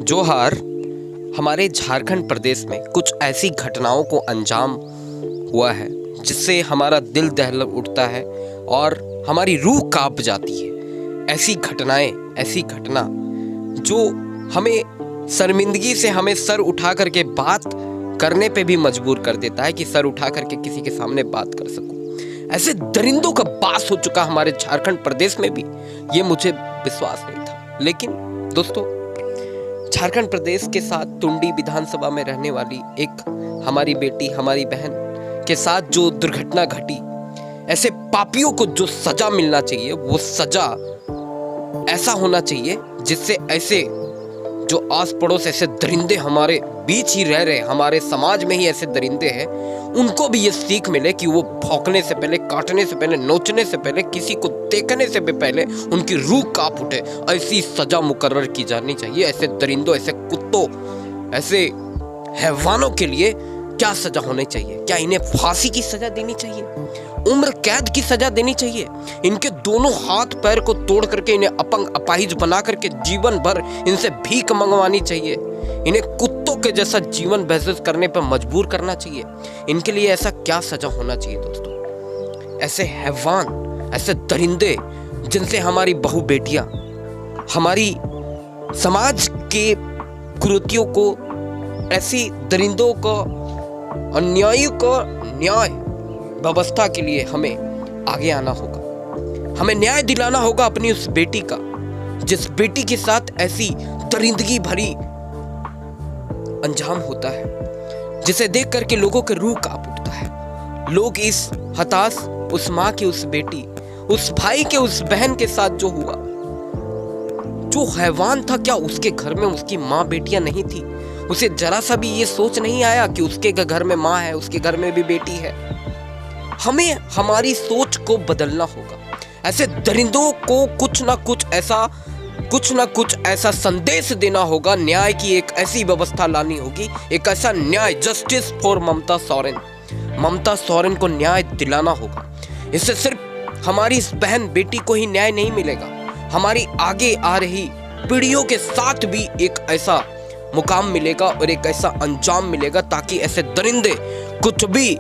जोहार। हमारे झारखंड प्रदेश में कुछ ऐसी घटनाओं को अंजाम हुआ है जिससे हमारा दिल दहल उठता है और हमारी रूह कांप जाती है। ऐसी घटना जो हमें शर्मिंदगी से हमें सर उठा करके बात करने पे भी मजबूर कर देता है कि सर उठा करके किसी के सामने बात कर सकूं। ऐसे दरिंदों का बास हो चुका हमारे झारखंड प्रदेश में भी, ये मुझे विश्वास नहीं था। लेकिन दोस्तों, झारखंड प्रदेश के साथ टुंडी विधानसभा में रहने वाली एक हमारी बेटी, हमारी बहन के साथ जो दुर्घटना घटी, ऐसे पापियों को जो सजा मिलना चाहिए वो सजा ऐसा होना चाहिए जिससे ऐसे जो आस पड़ोस ऐसे दरिंदे हमारे बीच ही रह रहे, हमारे समाज में ही ऐसे दरिंदे हैं, उनको भी ये सीख मिले कि वो भौंकने से पहले, काटने से पहले, नोचने से पहले, किसी को देखने से भी पहले उनकी रूह कांप उठे। ऐसी सजा मुकर्रर की जानी चाहिए। ऐसे दरिंदों, ऐसे कुत्तों, ऐसे हैवानों के लिए क्या सजा होनी चाहिए? क्या इन्हें फांसी की सजा देनी चाहिए? उम्र कैद की सजा देनी चाहिए? इनके दोनों हाथ पैर को तोड़ करके इन्हें अपंग अपाहिज बना करके जीवन भर इनसे भीख मंगवानी चाहिए? इन्हें कुत्तों के जैसा जीवन व्यतीत करने पर मजबूर करना चाहिए? इनके लिए ऐसा क्या सजा होना चाहिए दोस्तों? ऐसे हैवान, ऐसे दरिंदे जिनसे हमारी बहु बेटियां, हमारी समाज के कुरीतियों को, ऐसी दरिंदों को, अन्यायियों को न्याय व्यवस्था के लिए हमें आगे आना होगा। हमें न्याय दिलाना होगा अपनी उस बेटी का, जिस बेटी के साथ ऐसी दरिंदगी भरी अंजाम होता है, जिसे देख करके लोगों के रूह कांप उठता है। लोग इस हताश, उस माँ की उस बेटी, उस भाई के उस बहन के साथ जो हुआ, जो हैवान था, क्या उसके घर में उसकी माँ बेटियां नहीं थी? उसे जरा सा भी ये सोच नहीं आया कि उसके घर में माँ है, उसके घर में भी बेटी है? हमें हमारी सोच को बदलना होगा। ऐसे दरिंदों को कुछ ना कुछ ऐसा संदेश देना होगा। न्याय की एक ऐसी व्यवस्था लानी होगी, एक ऐसा न्याय, जस्टिस फॉर ममता सोरेन को न्याय दिलाना होगा। इससे सिर्फ हमारी इस बहन बेटी को ही न्याय नहीं मिलेगा, हमारी आगे आ रही पीढ़ियों के साथ भी एक ऐसा मुकाम मिलेगा और एक ऐसा अंजाम मिलेगा, ताकि ऐसे दरिंदे कुछ भी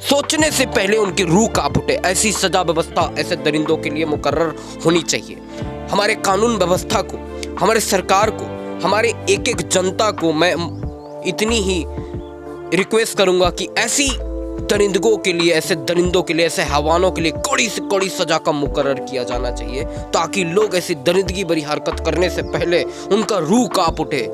सोचने से पहले उनकी रूह कांप उठे। ऐसी सजा व्यवस्था ऐसे दरिंदों के लिए मुकर्रर होनी चाहिए। हमारे कानून व्यवस्था को, हमारे सरकार को, हमारे एक एक जनता को मैं इतनी ही रिक्वेस्ट करूंगा कि ऐसी दरिंदों के लिए, ऐसे दरिंदों के लिए, ऐसे हैवानों के लिए कड़ी से कड़ी सजा का मुकर्रर किया जाना चाहिए, ताकि लोग ऐसी दरिंदगी भरी हरकत करने से पहले उनका रूह कांप उठे।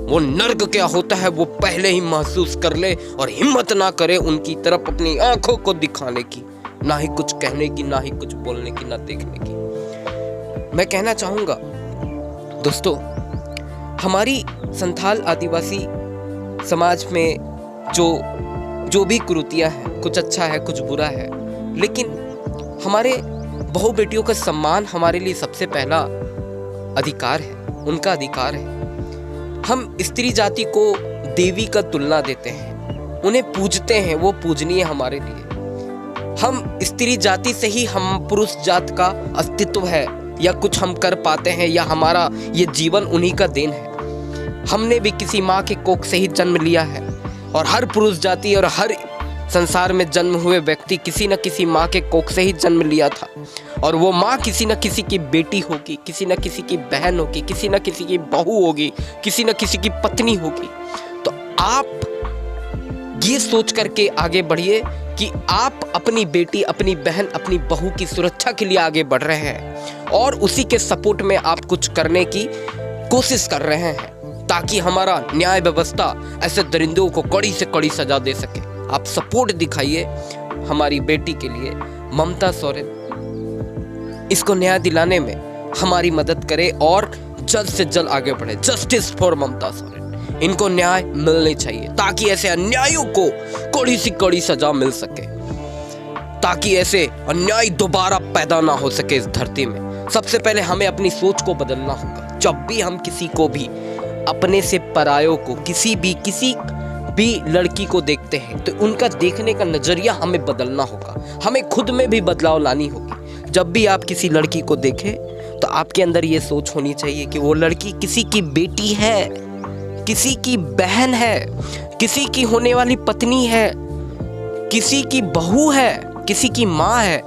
वो नर्क क्या होता है वो पहले ही महसूस कर ले और हिम्मत ना करे उनकी तरफ अपनी आंखों को दिखाने की, ना ही कुछ कहने की, ना ही कुछ बोलने की, ना देखने की। मैं कहना चाहूंगा दोस्तों, हमारी संथाल आदिवासी समाज में जो भी कुरीतियां हैं, कुछ अच्छा है, कुछ बुरा है, लेकिन हमारे बहु बेटियों का सम्मान हमारे लिए सबसे पहला अधिकार है, उनका अधिकार है। हम स्त्री जाति को देवी का तुलना देते हैं, उन्हें पूजते हैं, वो पूजनीय हमारे लिए। हम स्त्री जाति से ही हम पुरुष जात का अस्तित्व है, या कुछ हम कर पाते हैं, या हमारा ये जीवन उन्हीं का देन है। हमने भी किसी माँ के कोख से ही जन्म लिया है, और हर पुरुष जाति और हर संसार में जन्म हुए व्यक्ति किसी न किसी माँ के कोख से ही जन्म लिया था, और वो माँ किसी न किसी की बेटी होगी, किसी न किसी की बहन होगी, किसी न किसी की बहू होगी, किसी न किसी की पत्नी होगी। तो आप ये सोच करके आगे बढ़िए कि आप अपनी बेटी, अपनी बहन, अपनी बहू की सुरक्षा के लिए आगे बढ़ रहे हैं, और उसी के सपोर्ट में आप कुछ करने की कोशिश कर रहे हैं, ताकि हमारा न्याय व्यवस्था ऐसे दरिंदों को कड़ी से कड़ी सजा दे सके। आप सपोर्ट दिखाइए हमारी बेटी के लिए, ममता सोरेन। इसको न्याय दिलाने में हमारी मदद करे और जल्द से जल्द आगे बढ़े। जस्टिस फॉर ममता सोरेन, इनको न्याय मिलनी चाहिए, ताकि ऐसे अन्यायों को कड़ी से कड़ी सजा मिल सके, ताकि ऐसे अन्याय दोबारा पैदा ना हो सके इस धरती में। सबसे पहले हमें अपनी सोच को बदलना होगा। जब भी हम किसी को भी, अपने से परायों को, किसी भी लड़की को देखते हैं, तो उनका देखने का नजरिया हमें बदलना होगा। हमें खुद में भी बदलाव लानी होगी। जब भी आप किसी लड़की को देखें तो आपके अंदर ये सोच होनी चाहिए कि वो लड़की किसी की बेटी है, किसी की बहन है, किसी की होने वाली पत्नी है, किसी की बहू है, किसी की माँ है,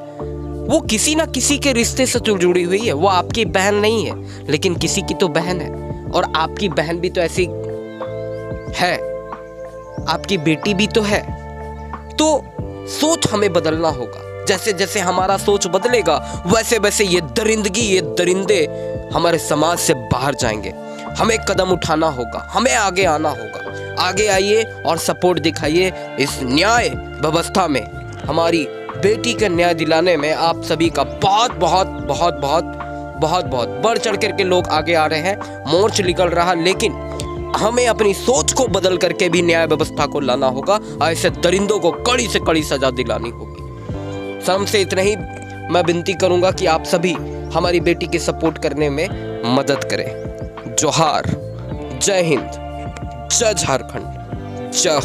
वो किसी ना किसी के रिश्ते से तो जुड़ी हुई है। वो आपकी बहन नहीं है, लेकिन किसी की तो बहन है। और आपकी बहन भी तो ऐसी है, आपकी बेटी भी तो है। तो सोच हमें बदलना होगा। जैसे जैसे हमारा सोच बदलेगा, वैसे वैसे ये दरिंदगी, ये दरिंदे हमारे समाज से बाहर जाएंगे। हमें कदम उठाना होगा, हमें आगे आना होगा। आगे आइए और सपोर्ट दिखाइए इस न्याय व्यवस्था में। हमारी बेटी का न्याय दिलाने में आप सभी का बहुत बहुत बहुत बहुत बहुत बहुत बढ़ चढ़ करके लोग आगे आ रहे हैं, मोर्च निकल रहा। लेकिन हमें अपनी सोच को बदल करके भी न्याय व्यवस्था को लाना होगा। ऐसे दरिंदों को कड़ी से कड़ी सजा दिलानी होगी। सर हमसे इतना ही मैं विनती करूंगा कि आप सभी हमारी बेटी की सपोर्ट करने में मदद करें। जोहार, जय हिंद, जय झारखंड, जय हो।